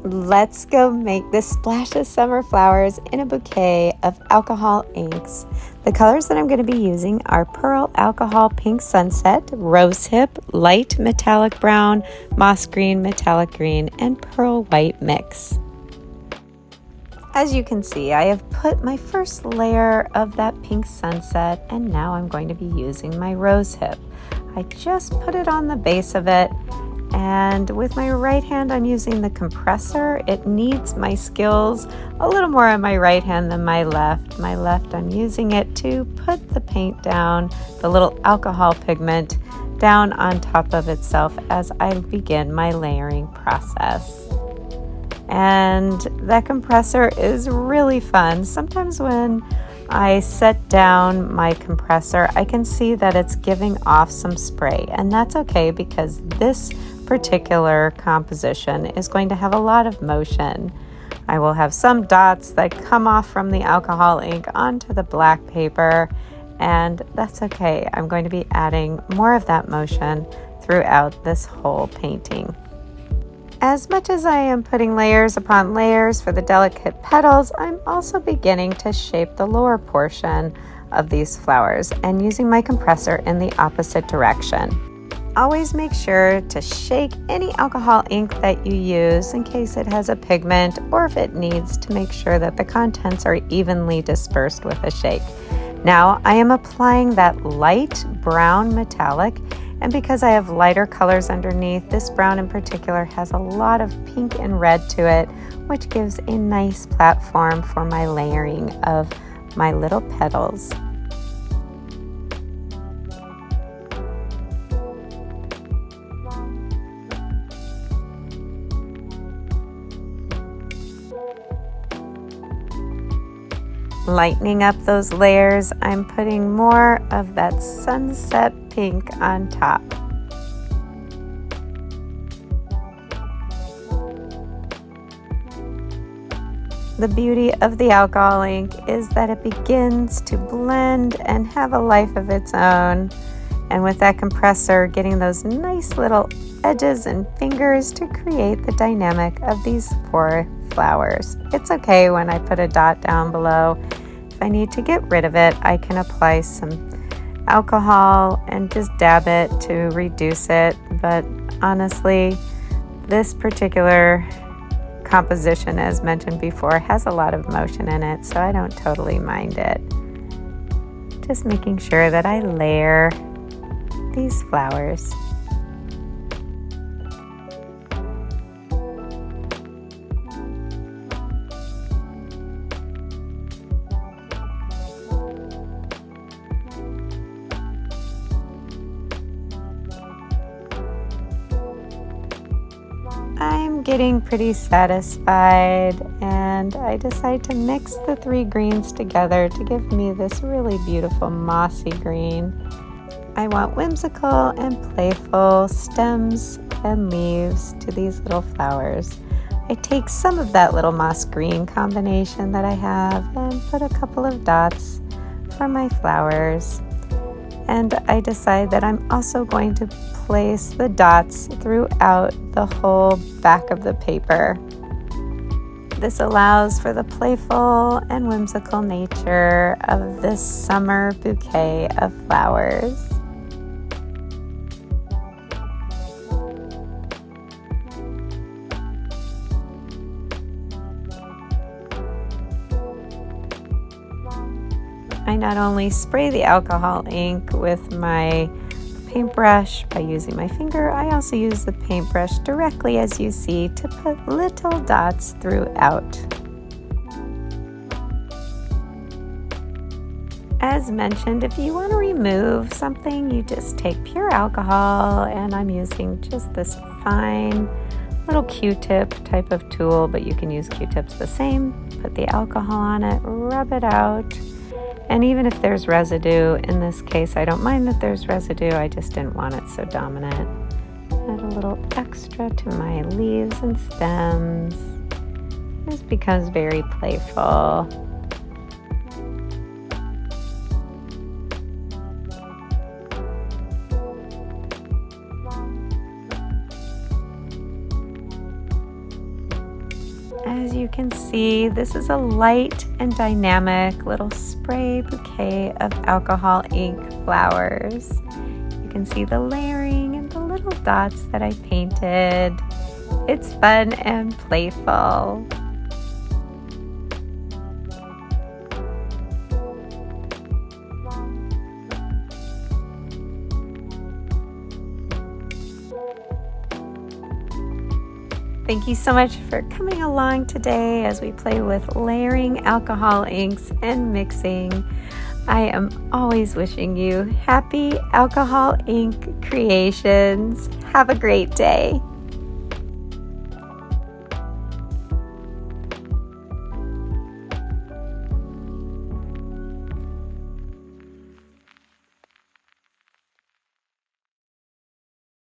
Let's go make this splash of summer flowers in a bouquet of alcohol inks. The colors that I'm going to be using are Pearl Alcohol Pink Sunset, Rosehip, Light Metallic Brown, Moss Green Metallic Green, and Pearl White Mix. As you can see, I have put my first layer of that pink sunset, and now I'm going to be using my Rosehip. I just put it on the base of it. And with my right hand, I'm using the compressor. It needs my skills a little more on my right hand than my left. My left, I'm using it to put the paint down, the little alcohol pigment down on top of itself as I begin my layering process. And that compressor is really fun. Sometimes when I set down my compressor, I can see that it's giving off some spray, and that's okay because this particular composition is going to have a lot of motion. I will have some dots that come off from the alcohol ink onto the black paper, and that's okay. I'm going to be adding more of that motion throughout this whole painting. As much as I am putting layers upon layers for the delicate petals, I'm also beginning to shape the lower portion of these flowers and using my compressor in the opposite direction. Always make sure to shake any alcohol ink that you use in case it has a pigment or if it needs to make sure that the contents are evenly dispersed with a shake. Now I am applying that light brown metallic, and because I have lighter colors underneath, this brown in particular has a lot of pink and red to it, which gives a nice platform for my layering of my little petals. Lightening up those layers, I'm putting more of that sunset pink on top. The beauty of the alcohol ink is that it begins to blend and have a life of its own. And with that compressor, getting those nice little edges and fingers to create the dynamic of these four flowers. It's okay when I put a dot down below. If I need to get rid of it, I can apply some alcohol and just dab it to reduce it. But honestly, this particular composition, as mentioned before, has a lot of motion in it, so I don't totally mind it. Just making sure that I layer these flowers. I'm getting pretty satisfied, and I decide to mix the three greens together to give me this really beautiful mossy green. I want whimsical and playful stems and leaves to these little flowers. I take some of that little moss green combination that I have and put a couple of dots for my flowers. And I decide that I'm also going to place the dots throughout the whole back of the paper. This allows for the playful and whimsical nature of this summer bouquet of flowers. I not only spray the alcohol ink with my paintbrush by using my finger, I also use the paintbrush directly, as you see, to put little dots throughout. As mentioned, if you want to remove something, you just take pure alcohol, and I'm using just this fine little Q-tip type of tool, but you can use Q-tips the same. Put the alcohol on it, rub it out. And even if there's residue, in this case, I don't mind that there's residue, I just didn't want it so dominant. Add a little extra to my leaves and stems. This becomes very playful. As you can see, this is a light and dynamic little spray bouquet of alcohol ink flowers. You can see the layering and the little dots that I painted. It's fun and playful. Thank you so much for coming along today as we play with layering alcohol inks and mixing. I am always wishing you happy alcohol ink creations. Have a great day.